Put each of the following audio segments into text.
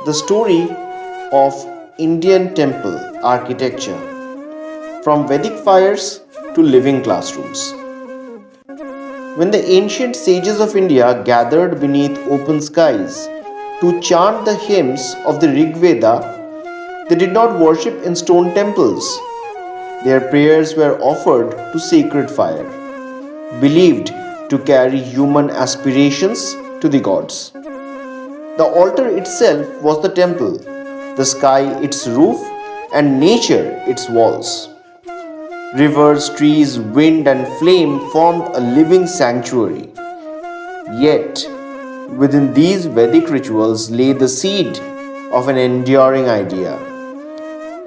The story of Indian temple architecture, from Vedic fires to living classrooms. When the ancient sages of India gathered beneath open skies to chant the hymns of the Rig Veda, they did not worship in stone temples. Their prayers were offered to sacred fire, believed to carry human aspirations to the gods. The altar itself was the temple, the sky its roof, and nature its walls. Rivers, trees, wind, and flame formed a living sanctuary. Yet, within these Vedic rituals lay the seed of an enduring idea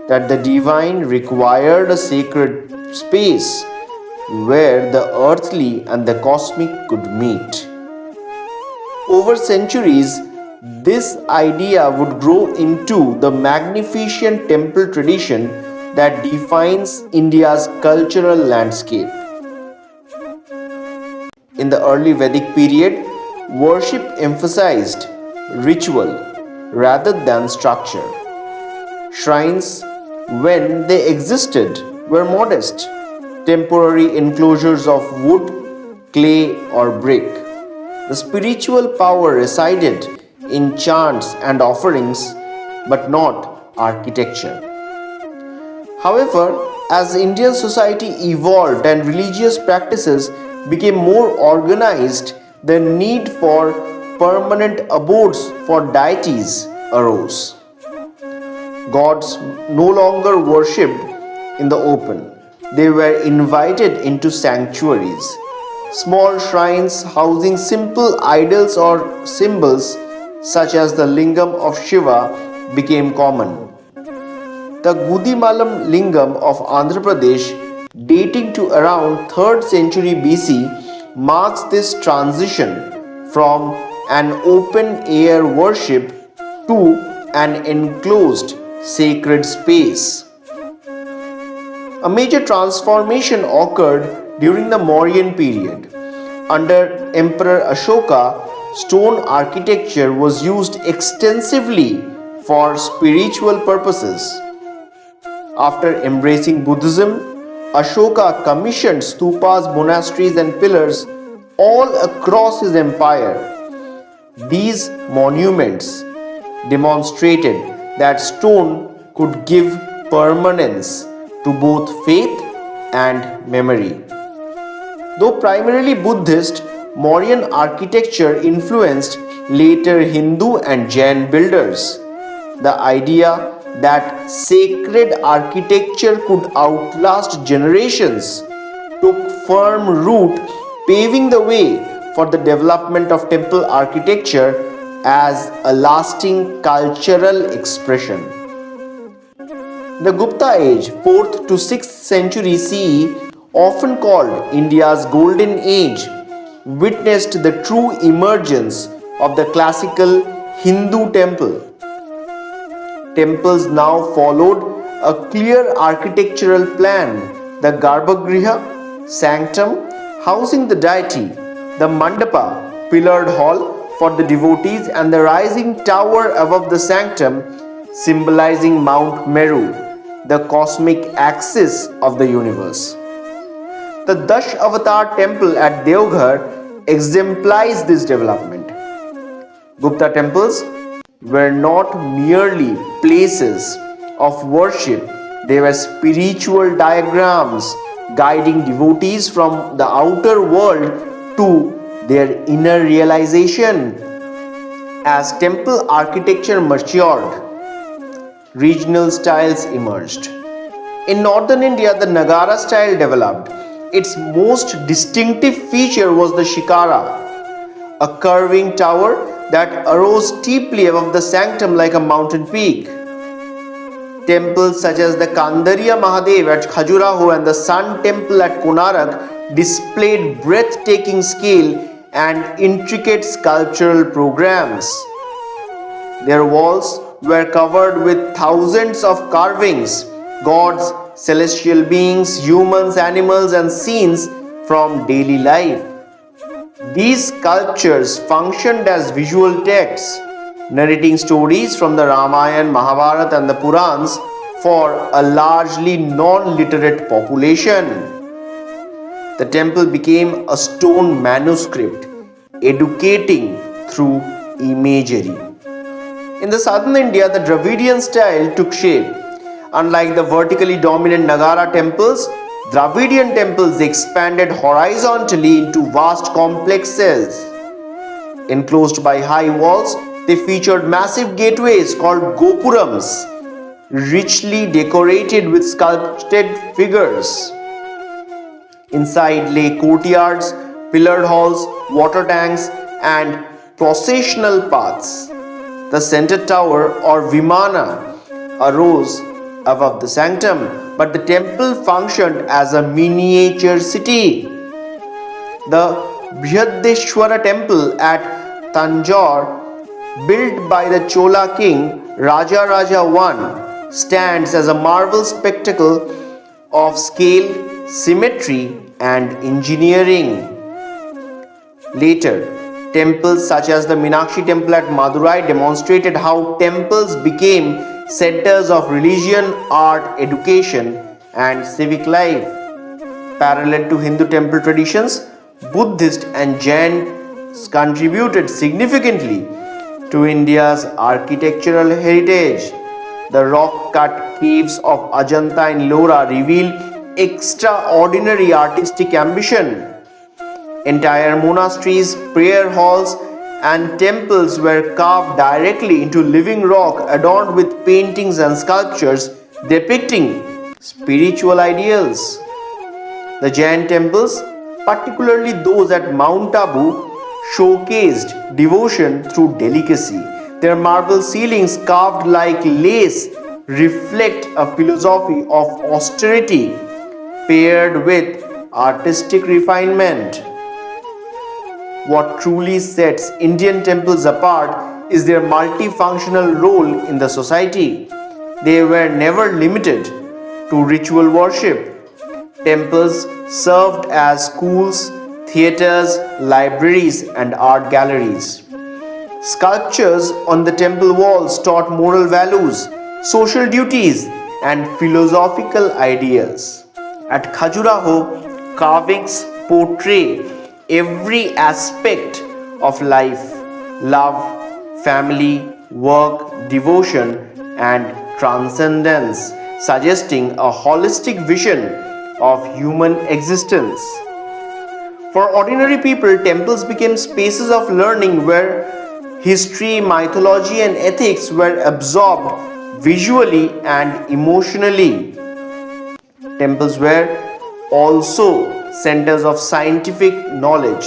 that the divine required a sacred space where the earthly and the cosmic could meet. Over centuries, this idea would grow into the magnificent temple tradition that defines India's cultural landscape. In the early Vedic period, worship emphasized ritual rather than structure. Shrines, when they existed, were modest, temporary enclosures of wood, clay, or brick. The spiritual power resided in chants and offerings, but not architecture. However, as Indian society evolved and religious practices became more organized, the need for permanent abodes for deities arose. Gods no longer worshipped in the open. They were invited into sanctuaries. Small shrines housing simple idols or symbols such as the lingam of Shiva became common. The Gudimalam lingam of Andhra Pradesh, dating to around 3rd century BC, marks this transition from an open-air worship to an enclosed sacred space. A major transformation occurred during the Mauryan period. Under Emperor Ashoka, stone architecture was used extensively for spiritual purposes. After embracing Buddhism, Ashoka commissioned stupas, monasteries, and pillars all across his empire. These monuments demonstrated that stone could give permanence to both faith and memory. Though primarily Buddhist, Mauryan architecture influenced later Hindu and Jain builders. The idea that sacred architecture could outlast generations took firm root, paving the way for the development of temple architecture as a lasting cultural expression. The Gupta age, 4th to 6th century CE, often called India's golden age, witnessed the true emergence of the classical Hindu temple. Temples now followed a clear architectural plan: the Garbhagriha, sanctum, housing the deity; the Mandapa, pillared hall for the devotees; and the rising tower above the sanctum, symbolizing Mount Meru, the cosmic axis of the universe. The Dash Avatar temple at Deoghar exemplifies this development. Gupta temples were not merely places of worship, they were spiritual diagrams guiding devotees from the outer world to their inner realization. As temple architecture matured, regional styles emerged. In northern India, the Nagara style developed. Its most distinctive feature was the Shikara, a curving tower that arose steeply above the sanctum like a mountain peak. Temples such as the Kandariya Mahadev at Khajuraho and the Sun Temple at Konarak displayed breathtaking scale and intricate sculptural programs. Their walls were covered with thousands of carvings, gods, celestial beings, humans, animals, and scenes from daily life. These sculptures functioned as visual texts, narrating stories from the Ramayana, Mahabharata, and the Purans for a largely non-literate population. The temple became a stone manuscript, educating through imagery. In the southern India, the Dravidian style took shape. Unlike the vertically dominant Nagara temples, Dravidian temples expanded horizontally into vast complexes. Enclosed by high walls, they featured massive gateways called gopurams, richly decorated with sculpted figures. Inside lay courtyards, pillared halls, water tanks, and processional paths. The center tower, or Vimana, arose above the sanctum, but the temple functioned as a miniature city. The Brihadeshwara temple at Tanjore, built by the Chola king Rajaraja I, stands as a marvel spectacle of scale, symmetry, and engineering. Later, temples such as the Meenakshi temple at Madurai demonstrated how temples became centers of religion, art, education, and civic life. Parallel to Hindu temple traditions, Buddhist and Jains contributed significantly to India's architectural heritage. The rock-cut caves of Ajanta and Ellora reveal extraordinary artistic ambition. Entire monasteries, prayer halls, and temples were carved directly into living rock, adorned with paintings and sculptures depicting spiritual ideals. The Jain temples, particularly those at Mount Abu, showcased devotion through delicacy. Their marble ceilings, carved like lace, reflect a philosophy of austerity paired with artistic refinement. What truly sets Indian temples apart is their multifunctional role in the society. They were never limited to ritual worship. Temples served as schools, theaters, libraries, and art galleries. Sculptures on the temple walls taught moral values, social duties, and philosophical ideals. At Khajuraho, carvings portray every aspect of life: love, family, work, devotion, and transcendence, suggesting a holistic vision of human existence. For ordinary people, temples became spaces of learning where history, mythology, and ethics were absorbed visually and emotionally. Temples were also centers of scientific knowledge.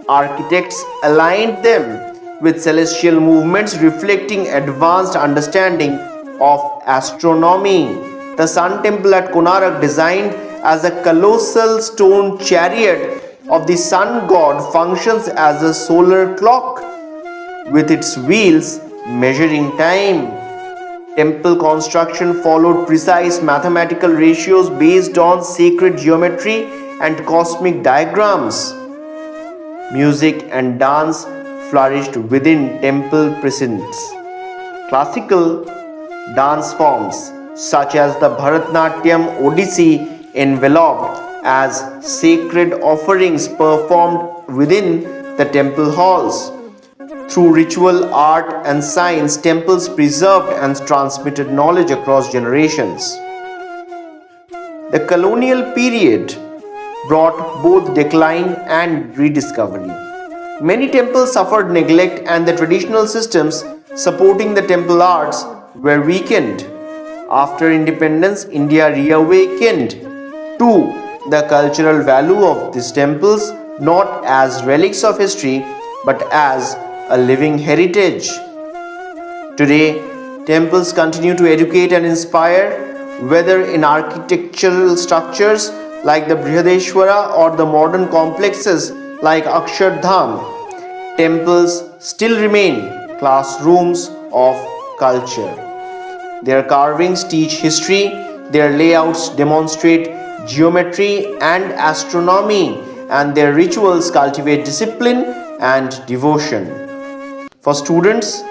Architects aligned them with celestial movements, reflecting advanced understanding of astronomy. The Sun Temple at Konark, designed as a colossal stone chariot of the sun god, functions as a solar clock with its wheels measuring time. Temple construction followed precise mathematical ratios based on sacred geometry and cosmic diagrams. Music and dance flourished within temple precincts. Classical dance forms such as the Bharatanatyam Odissi, enveloped as sacred offerings, performed within the temple halls. Through ritual, art, and science, temples preserved and transmitted knowledge across generations. The colonial period brought both decline and rediscovery. Many temples suffered neglect, and the traditional systems supporting the temple arts were weakened. After independence, India reawakened to the cultural value of these temples, not as relics of history but as a living heritage. Today, temples continue to educate and inspire, whether in architectural structures like the Brihadeshwara or the modern complexes like Akshardham. Temples still remain classrooms of culture. Their carvings teach history, their layouts demonstrate geometry and astronomy, and their rituals cultivate discipline and devotion. For students,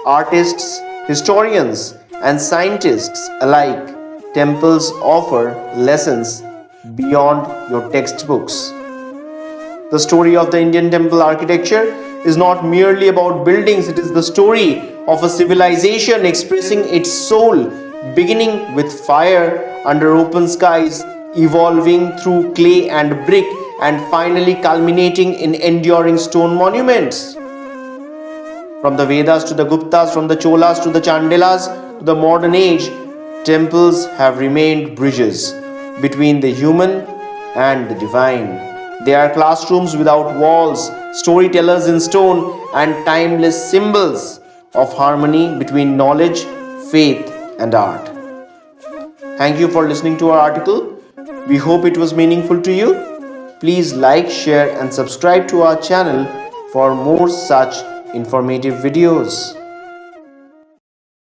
artists, historians, and scientists alike, temples offer lessons beyond your textbooks. The story of the Indian temple architecture is not merely about buildings, it is the story of a civilization expressing its soul, beginning with fire under open skies, evolving through clay and brick, and finally culminating in enduring stone monuments. From the Vedas to the Guptas, from the Cholas to the Chandelas to the modern age, temples have remained bridges between the human and the divine. They are classrooms without walls, storytellers in stone, and timeless symbols of harmony between knowledge, faith, and art. Thank you for listening to our article. We hope it was meaningful to you. Please like, share, and subscribe to our channel for more such informative videos.